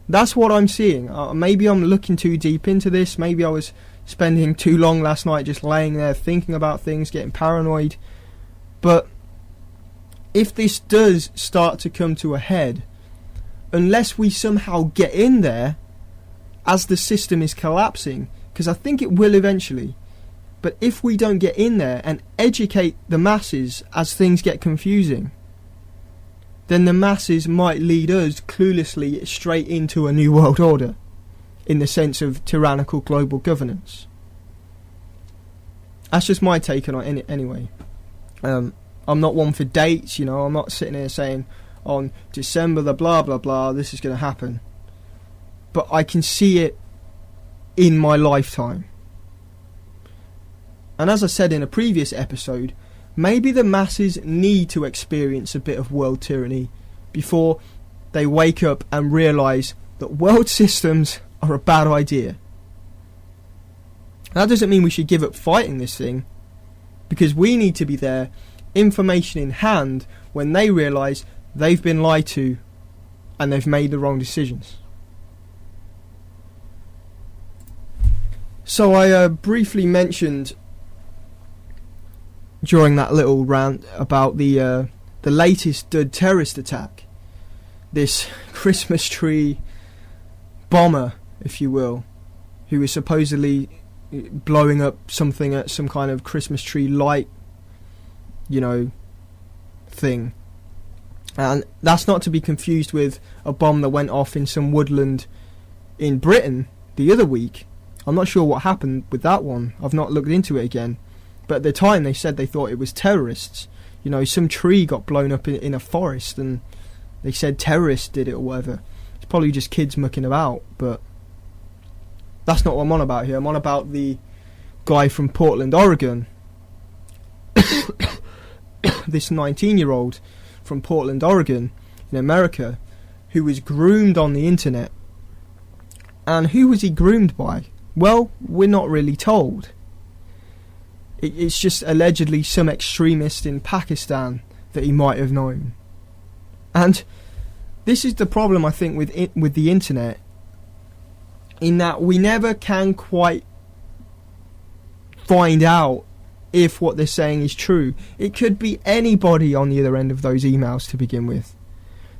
That's what I'm seeing. Maybe I'm looking too deep into this. Maybe I was spending too long last night just laying there thinking about things, getting paranoid. But if this does start to come to a head, unless we somehow get in there as the system is collapsing, because I think it will eventually, but if we don't get in there and educate the masses as things get confusing, then the masses might lead us cluelessly straight into a new world order, in the sense of tyrannical global governance. That's just my take on it anyway. I'm not one for dates, I'm not sitting here saying on December the blah blah blah this is going to happen. But I can see it in my lifetime. And as I said in a previous episode, maybe the masses need to experience a bit of world tyranny before they wake up and realise that world systems are a bad idea. That doesn't mean we should give up fighting this thing, because we need to be there, information in hand, when they realise they've been lied to and they've made the wrong decisions. So I briefly mentioned during that little rant about the latest Dud terrorist attack, this Christmas tree bomber, if you will, who was supposedly blowing up something at some kind of Christmas tree light, thing. And that's not to be confused with a bomb that went off in some woodland in Britain the other week. I'm not sure what happened with that one. I've not looked into it again. But at the time they said they thought it was terrorists. Some tree got blown up in a forest and they said terrorists did it or whatever. It's probably just kids mucking about, but that's not what I'm on about here. I'm on about the guy from Portland, Oregon. This 19-year-old from Portland, Oregon, in America, who was groomed on the internet. And who was he groomed by? Well, we're not really told. It's just allegedly some extremist in Pakistan that he might have known. And this is the problem, I think, with the internet, in that we never can quite find out if what they're saying is true. It could be anybody on the other end of those emails to begin with.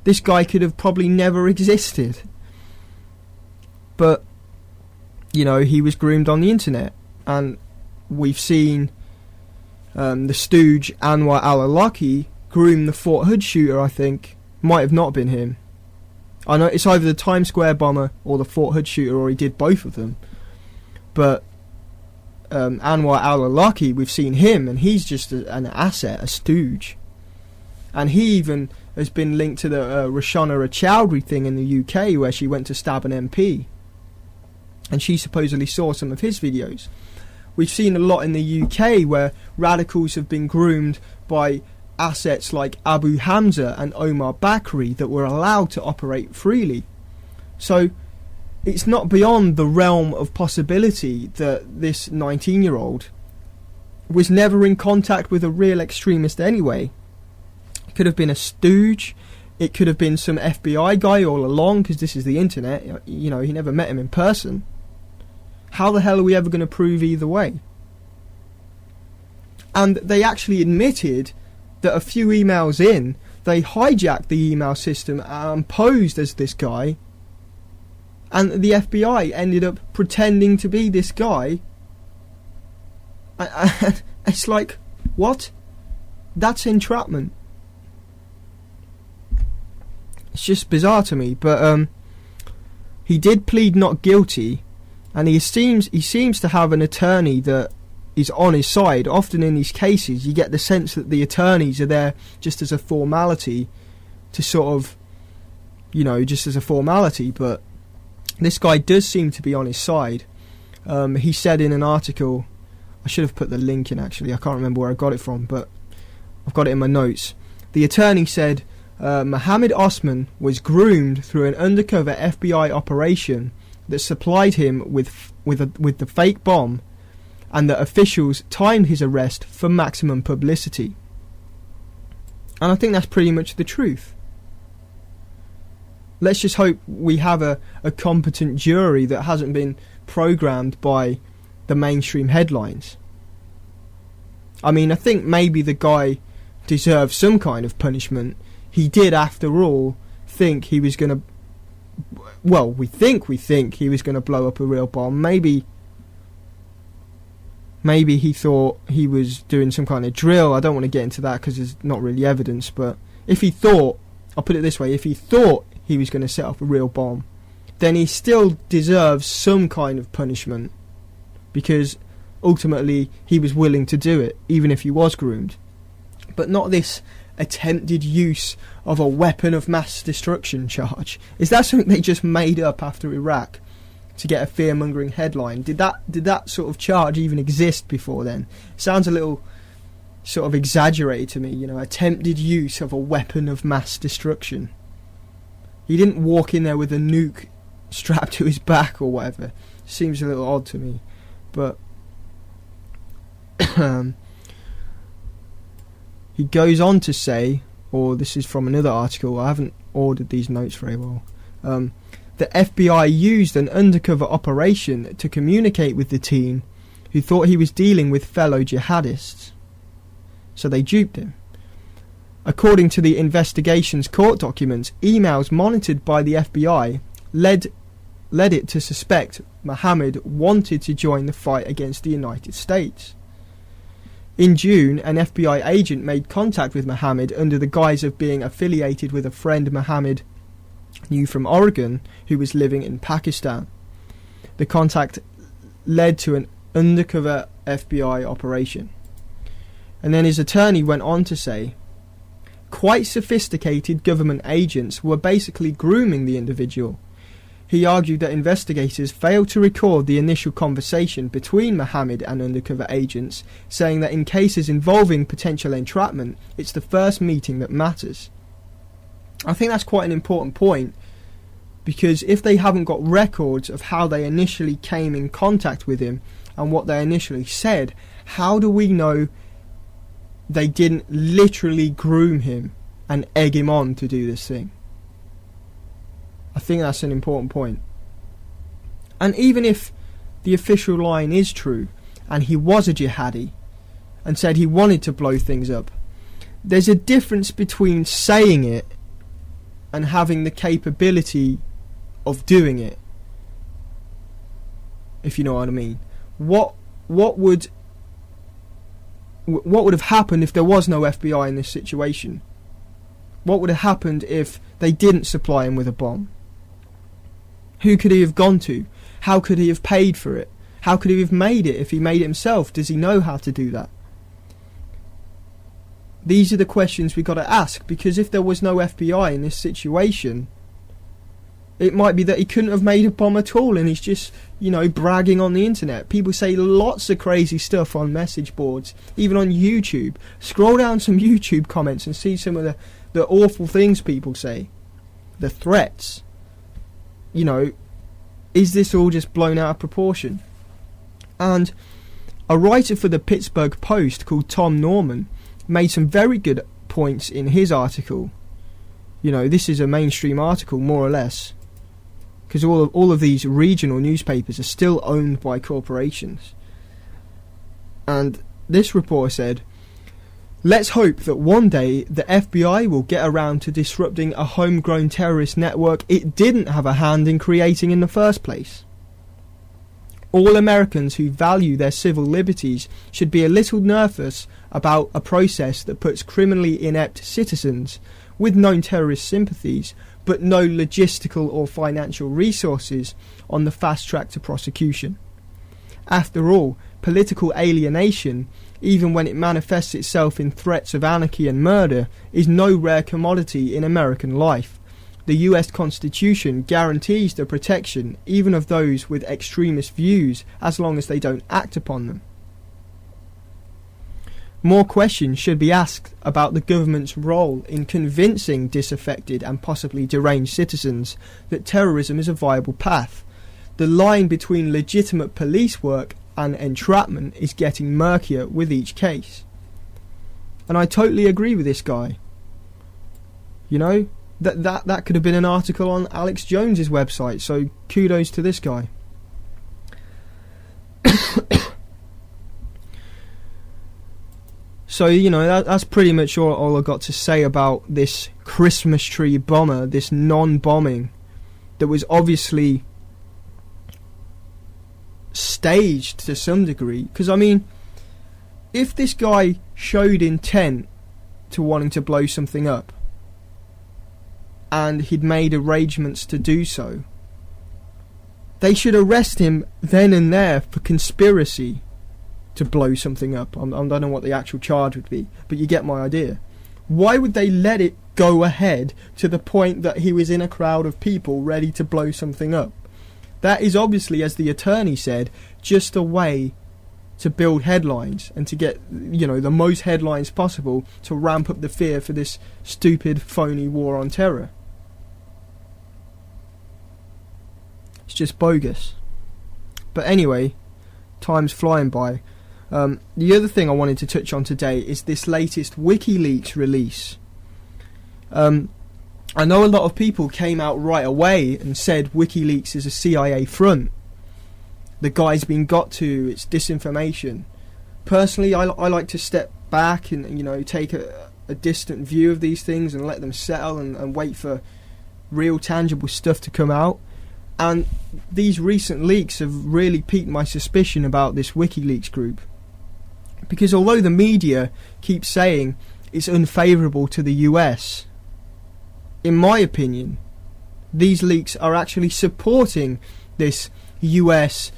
This guy could have probably never existed. But, he was groomed on the internet. And we've seen the stooge Anwar al-Awlaki groom the Fort Hood shooter, I think. Might have not been him. I know it's either the Times Square bomber or the Fort Hood shooter, or he did both of them. But Anwar al-Awlaki, we've seen him, and he's just an asset, a stooge. And he even has been linked to the Roshana Chowdhury thing in the UK, where she went to stab an MP. And she supposedly saw some of his videos. We've seen a lot in the UK where radicals have been groomed by assets like Abu Hamza and Omar Bakri that were allowed to operate freely. So it's not beyond the realm of possibility that this 19-year-old was never in contact with a real extremist anyway. It could have been a stooge. It could have been some FBI guy all along, because this is the internet. He never met him in person. How the hell are we ever going to prove either way? And they actually admitted that a few emails in, they hijacked the email system and posed as this guy, and the FBI ended up pretending to be this guy. It's like, what? That's entrapment. It's just bizarre to me. But he did plead not guilty, and he seems to have an attorney that is on his side. Often in these cases you get the sense that the attorneys are there just as a formality, to sort of, just as a formality, but this guy does seem to be on his side. He said in an article, I should have put the link in actually, I can't remember where I got it from, but I've got it in my notes. The attorney said Mohammed Osman was groomed through an undercover FBI operation that supplied him with the fake bomb, and that officials timed his arrest for maximum publicity. And I think that's pretty much the truth. let's just hope we have a competent jury that hasn't been programmed by the mainstream headlines. I mean, I think maybe the guy deserves some kind of punishment. He did, after all, think he was going to... Well, we think he was going to blow up a real bomb. Maybe he thought he was doing some kind of drill. I don't want to get into that because there's not really evidence. But if he thought... I'll put it this way. If he thought he was going to set off a real bomb, then he still deserves some kind of punishment. Because ultimately he was willing to do it, even if he was groomed. But not this attempted use of a weapon of mass destruction charge. Is that something they just made up after Iraq to get a fear-mongering headline? Did that sort of charge even exist before then? Sounds a little sort of exaggerated to me, you know, attempted use of a weapon of mass destruction. He didn't walk in there with a nuke strapped to his back or whatever. Seems a little odd to me. But he goes on to say, or this is from another article, I haven't ordered these notes very well, the FBI used an undercover operation to communicate with the teen who thought he was dealing with fellow jihadists. So they duped him. According to the investigation's court documents, emails monitored by the FBI led it to suspect Mohammed wanted to join the fight against the United States. In June, an FBI agent made contact with Mohammed under the guise of being affiliated with a friend Mohammed knew from Oregon who was living in Pakistan. The contact led to an undercover FBI operation. And then his attorney went on to say, quite sophisticated government agents were basically grooming the individual. He argued that investigators failed to record the initial conversation between Mohammed and undercover agents, saying that in cases involving potential entrapment, it's the first meeting that matters. I think that's quite an important point, because if they haven't got records of how they initially came in contact with him and what they initially said, how do we know they didn't literally groom him and egg him on to do this thing? I think that's an important point. And even if the official line is true and he was a jihadi and said he wanted to blow things up, there's a difference between saying it and having the capability of doing it, if you know what I mean. What would have happened if there was no FBI in this situation? What would have happened if they didn't supply him with a bomb? Who could he have gone to? How could he have paid for it? How could he have made it if he made it himself? Does he know how to do that? These are the questions we've got to ask, because if there was no FBI in this situation, it might be that he couldn't have made a bomb at all and he's just, you know, bragging on the internet. People say lots of crazy stuff on message boards, even on YouTube. Scroll down some YouTube comments and see some of the awful things people say. The threats. You know, is this all just blown out of proportion? And a writer for the Pittsburgh Post called Tom Norman made some very good points in his article. You know, this is a mainstream article, more or less, because all of these regional newspapers are still owned by corporations. And this reporter said, let's hope that one day the FBI will get around to disrupting a homegrown terrorist network it didn't have a hand in creating in the first place. All Americans who value their civil liberties should be a little nervous about a process that puts criminally inept citizens with known terrorist sympathies but no logistical or financial resources on the fast track to prosecution. After all, political alienation, even when it manifests itself in threats of anarchy and murder, is no rare commodity in American life. The US Constitution guarantees the protection even of those with extremist views as long as they don't act upon them. More questions should be asked about the government's role in convincing disaffected and possibly deranged citizens that terrorism is a viable path. The line between legitimate police work and entrapment is getting murkier with each case. And I totally agree with this guy. You know, That could have been an article on Alex Jones's website, so kudos to this guy. So, that's pretty much all I got to say about this Christmas tree bomber, this non-bombing that was obviously staged to some degree. Because, I mean, if this guy showed intent to wanting to blow something up, and he'd made arrangements to do so, they should arrest him then and there for conspiracy to blow something up. I don't know what the actual charge would be, but you get my idea. Why would they let it go ahead to the point that he was in a crowd of people ready to blow something up? That is obviously, as the attorney said, just a way to build headlines and to get, the most headlines possible to ramp up the fear for this stupid, phony war on terror. It's just bogus. But anyway, time's flying by. The other thing I wanted to touch on today is this latest WikiLeaks release. I know a lot of people came out right away and said WikiLeaks is a CIA front. The guy's been got to, it's disinformation. Personally, I like to step back and take a distant view of these things and let them settle and wait for real tangible stuff to come out. And these recent leaks have really piqued my suspicion about this WikiLeaks group. Because although the media keeps saying it's unfavourable to the US, in my opinion, these leaks are actually supporting this US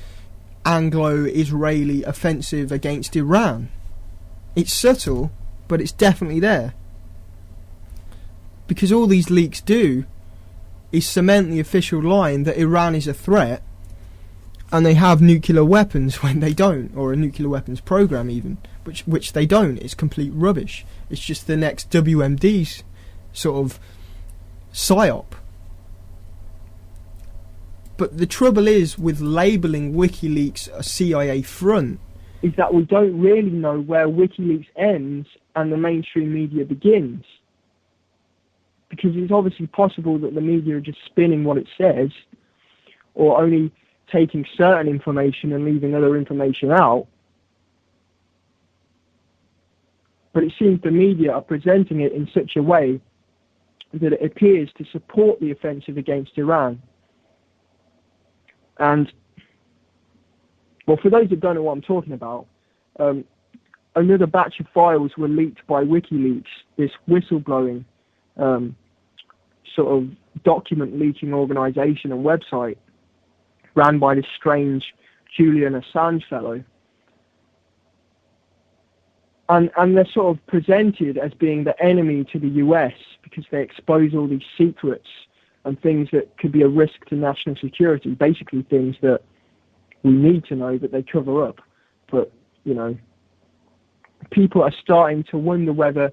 Anglo-Israeli offensive against Iran. It's subtle, but it's definitely there. Because all these leaks do is cement the official line that Iran is a threat and they have nuclear weapons when they don't, or a nuclear weapons program even, which they don't. It's complete rubbish. It's just the next WMD's sort of psyop. But the trouble is with labelling WikiLeaks a CIA front is that we don't really know where WikiLeaks ends and the mainstream media begins. Because it's obviously possible that the media are just spinning what it says, or only taking certain information and leaving other information out. But it seems the media are presenting it in such a way that it appears to support the offensive against Iran. And, well, for those that don't know what I'm talking about, another batch of files were leaked by WikiLeaks, this whistleblowing sort of document leaking organisation and website ran by this strange Julian Assange fellow. And they're sort of presented as being the enemy to the US because they expose all these secrets and things that could be a risk to national security, basically things that we need to know that they cover up. But, people are starting to wonder whether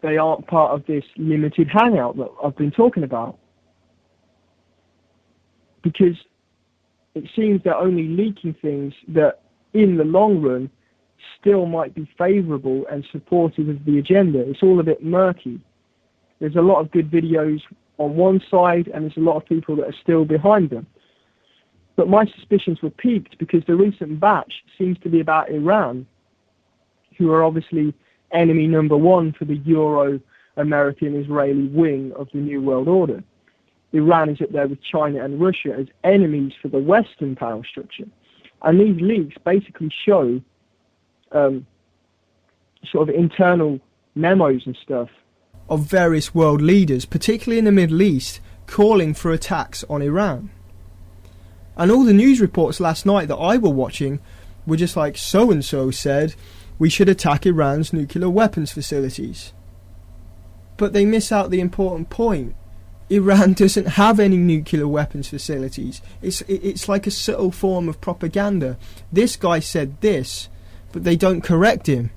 they aren't part of this limited hangout that I've been talking about. Because it seems they're only leaking things that, in the long run, still might be favourable and supportive of the agenda. It's all a bit murky. There's a lot of good videos on one side, and there's a lot of people that are still behind them. But my suspicions were piqued because the recent batch seems to be about Iran, who are obviously enemy number one for the Euro-American-Israeli wing of the New World Order. Iran is up there with China and Russia as enemies for the Western power structure. And these leaks basically show sort of internal memos and stuff of various world leaders, particularly in the Middle East, calling for attacks on Iran. And all the news reports last night that I were watching were just like, so-and-so said we should attack Iran's nuclear weapons facilities. But they miss out the important point. Iran doesn't have any nuclear weapons facilities. It's like a subtle form of propaganda. This guy said this, but they don't correct him.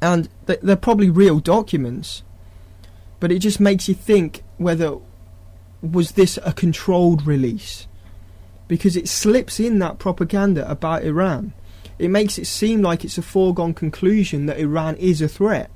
And they're probably real documents, but it just makes you think whether was this a controlled release, because it slips in that propaganda about Iran. It makes it seem like it's a foregone conclusion that Iran is a threat.